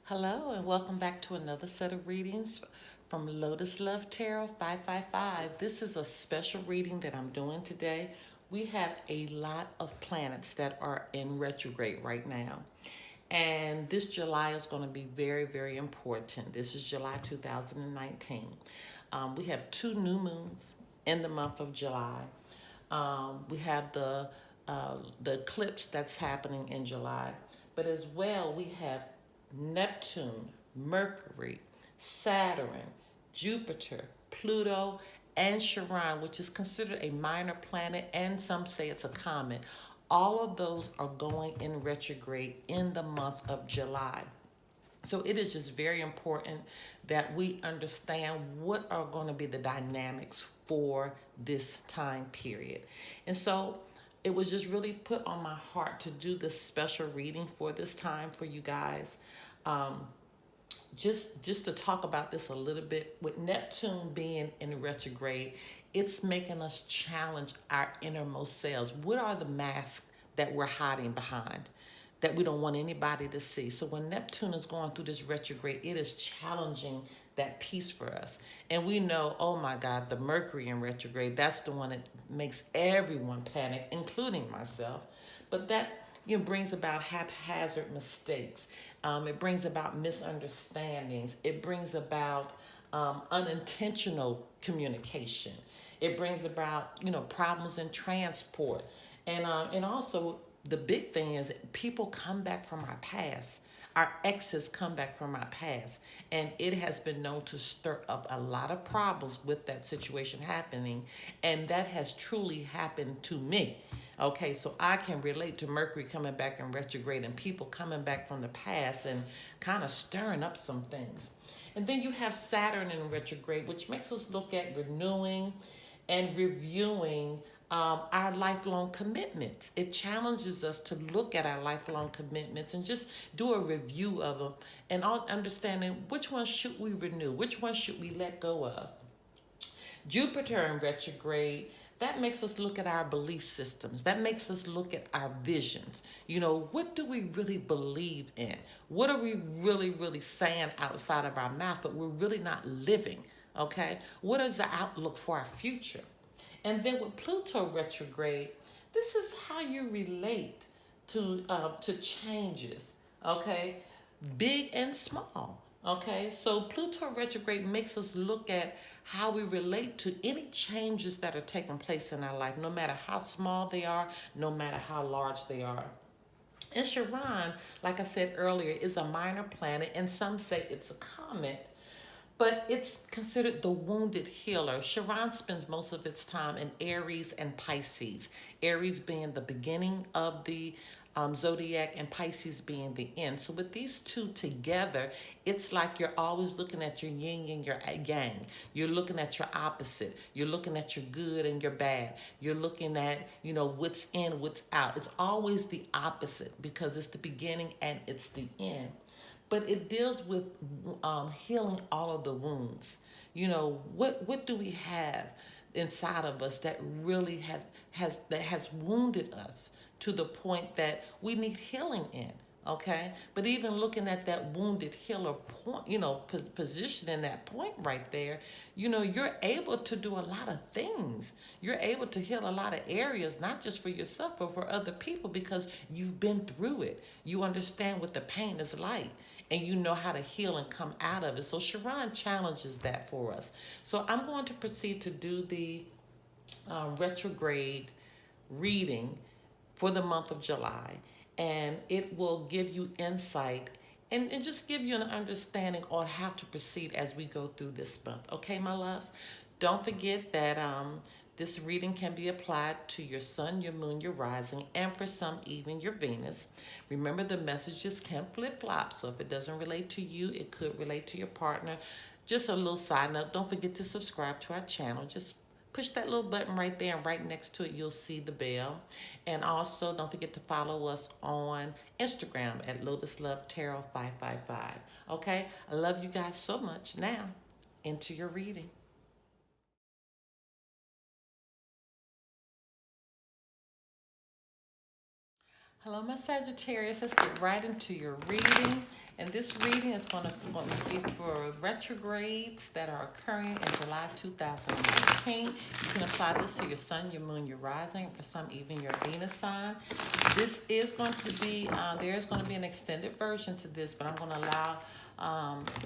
Hello, and welcome back to another set of readings from Lotus Love Tarot 555. This is a special reading that I'm doing today. We have a lot of planets that are in retrograde right now. And this July is going to be very, very important. This is July 2019. We have two new moons in the month of July. We have the eclipse that's happening in July, but as well we have Neptune, Mercury, Saturn, Jupiter, Pluto, and Chiron, which is considered a minor planet, and some say it's a comet. All of those are going in retrograde in the month of July. So it is just very important that we understand what are going to be the dynamics for this time period. And so it was just really put on my heart to do this special reading for this time for you guys. Um, just to talk about this a little bit, with Neptune being in retrograde, it's making us challenge our innermost selves. What are the masks that we're hiding behind that we don't want anybody to see? So when Neptune is going through this retrograde, it is challenging that piece for us. And we know, oh my God, the Mercury in retrograde, that's the one that makes everyone panic, including myself. But that brings about haphazard mistakes. It brings about misunderstandings. It brings about unintentional communication. It brings about problems in transport, and also the big thing is people come back from our past. Our exes come back from our past, and it has been known to stir up a lot of problems with that situation happening, and that has truly happened to me. Okay, so I can relate to Mercury coming back in retrograde and people coming back from the past and kind of stirring up some things. And then you have Saturn in retrograde, which makes us look at renewing and reviewing our lifelong commitments. It challenges us to look at our lifelong commitments and just do a review of them and understanding which ones should we renew, which ones should we let go of. Jupiter in retrograde, that makes us look at our belief systems. That makes us look at our visions. What do we really believe in? What are we really, really saying outside of our mouth, but we're really not living? Okay? What is the outlook for our future? And then with Pluto retrograde, this is how you relate to changes, okay? Big and small, okay? So Pluto retrograde makes us look at how we relate to any changes that are taking place in our life, no matter how small they are, no matter how large they are. And Chiron, like I said earlier, is a minor planet, and some say it's a comet, but it's considered the wounded healer. Chiron spends most of its time in Aries and Pisces. Aries being the beginning of the zodiac and Pisces being the end. So with these two together, it's like you're always looking at your yin and your yang. You're looking at your opposite. You're looking at your good and your bad. You're looking at, what's in, what's out. It's always the opposite because it's the beginning and it's the end, but it deals with healing all of the wounds. What do we have inside of us that really has wounded us to the point that we need healing in? Okay, but even looking at that wounded healer point, position in that point right there, you're able to do a lot of things. You're able to heal a lot of areas, not just for yourself, but for other people, because you've been through it. You understand what the pain is like, and you know how to heal and come out of it. So Chiron challenges that for us. So I'm going to proceed to do the retrograde reading for the month of July, and it will give you insight and just give you an understanding on how to proceed as we go through this month. Okay, my loves? Don't forget that this reading can be applied to your sun, your moon, your rising, and for some, even your Venus. Remember, the messages can flip-flop, so if it doesn't relate to you, it could relate to your partner. Just a little side note, don't forget to subscribe to our channel. Just push that little button right there, and right next to it, you'll see the bell. And also, don't forget to follow us on Instagram at Lotus Love Tarot 555. Okay? I love you guys so much. Now, into your reading. Hello, my Sagittarius. Let's get right into your reading. And this reading is going to be for retrogrades that are occurring in July 2019. You can apply this to your sun, your moon, your rising, for some even your Venus sign. This is going to be, there is going to be an extended version to this, but I'm going to allow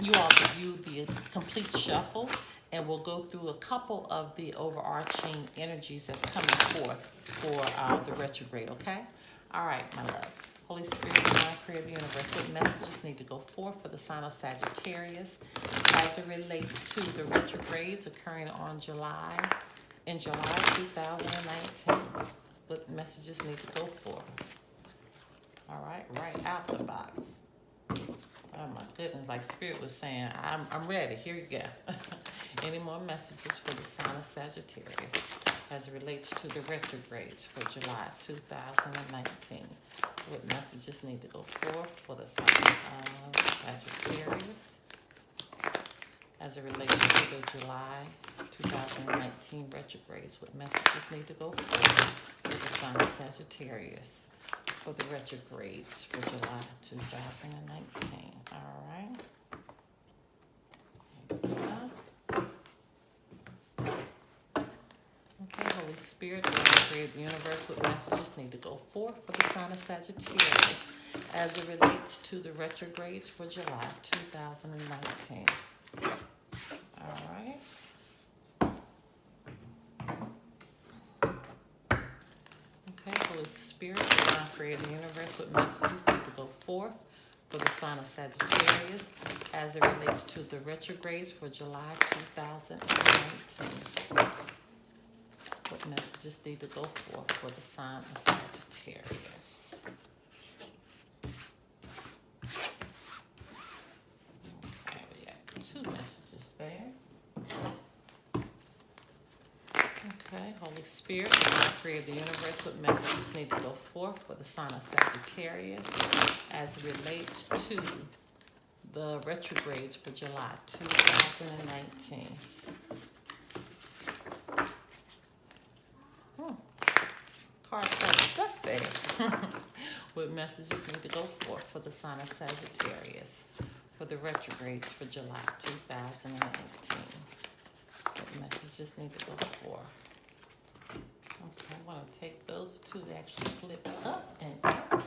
you all to view the complete shuffle, and we'll go through a couple of the overarching energies that's coming forth for the retrograde, okay? All right, my loves. Holy Spirit, divine creator of the universe, what messages need to go forth for the sign of Sagittarius as it relates to the retrogrades occurring in July 2019? What messages need to go forth? All right, right out the box. Oh my goodness, like Spirit was saying, I'm ready. Here you go. Any more messages for the sign of Sagittarius as it relates to the retrogrades for July 2019? What messages need to go forth for the sign of Sagittarius as it relates to the July 2019 retrogrades? What messages need to go forth for the sign of Sagittarius for the retrogrades for July 2019? All right. Okay, Holy Spirit, the creator of the universe, what messages need to go forth for the sign of Sagittarius as it relates to the retrogrades for July 2019? All right. Okay, Holy Spirit, the creator of the universe, what messages need to go forth for the sign of Sagittarius as it relates to the retrogrades for July 2019? What messages need to go forth for the sign of Sagittarius? Okay, we got 2 messages there. Okay, Holy Spirit, the creator of the universe, what messages need to go forth for the sign of Sagittarius as it relates to the retrogrades for July 2019? Cards got stuck there. What messages need to go forth for the sign of Sagittarius for the retrogrades for July 2019? What messages need to go forth? Okay, I want to take those 2 that actually flip up and out.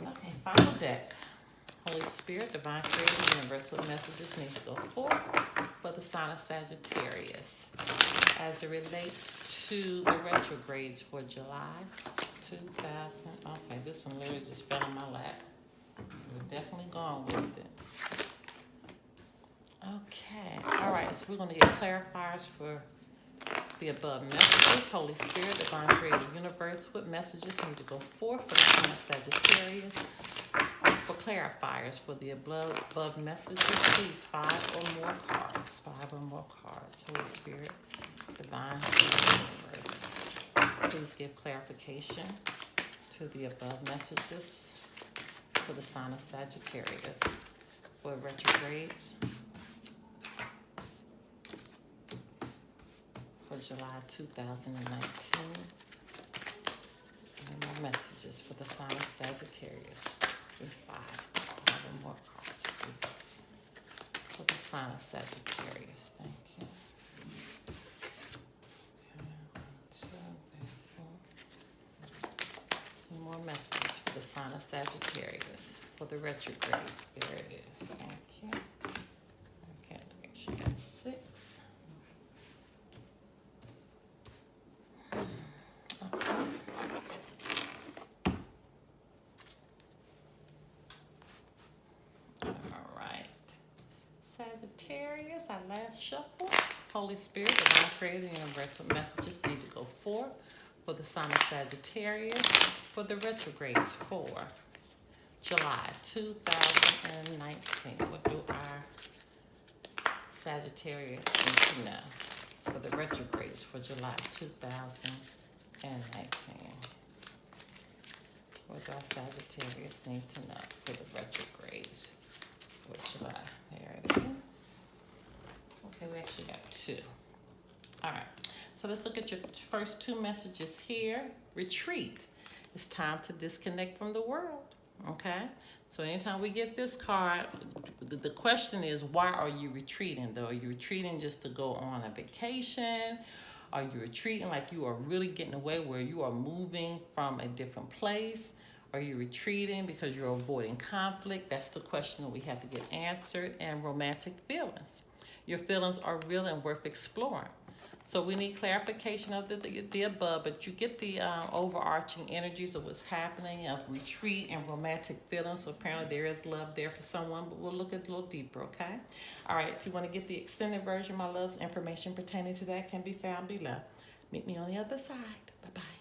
Okay, final deck. Holy Spirit, divine creator of the universe, what messages need to go forth for the sign of Sagittarius as it relates to the retrogrades for July 2000. Okay, this one literally just fell in my lap. We're definitely going with it. Okay, all right, so we're going to get clarifiers for the above messages. Holy Spirit, divine creator of the universe, what messages need to go forth for the sign of Sagittarius? For clarifiers for the above messages, please 5 or more cards. 5 or more cards. Holy Spirit, divine universe, please give clarification to the above messages for the sign of Sagittarius for retrogrades for July 2019. And more messages for the sign of Sagittarius. 5 or more cards, please, for the sign of Sagittarius. Thank you. Okay, 1, 2, 3, 4. And more messages for the sign of Sagittarius for the retrograde. There it is. Thank you. Okay, actually got 6. Sagittarius, our last shuffle. Holy Spirit, divine creator of the universe, what messages need to go forth for the sign of Sagittarius for the retrogrades for July 2019? What do our Sagittarius need to know for the retrogrades for July 2019? What do our Sagittarius need to know for the retrogrades for July? There it is. Okay, we actually got 2. All right, so let's look at your first 2 messages here. Retreat. It's time to disconnect from the world. Okay? So anytime we get this card, the question is, why are you retreating though? Are you retreating just to go on a vacation? Are you retreating like you are really getting away, where you are moving from a different place? Are you retreating because you're avoiding conflict? That's the question that we have to get answered. And romantic feelings. Your feelings are real and worth exploring. So we need clarification of the above, but you get the overarching energies of what's happening, of retreat and romantic feelings. So apparently there is love there for someone, but we'll look at it a little deeper, okay? All right, if you want to get the extended version, my loves, information pertaining to that can be found below. Meet me on the other side. Bye-bye.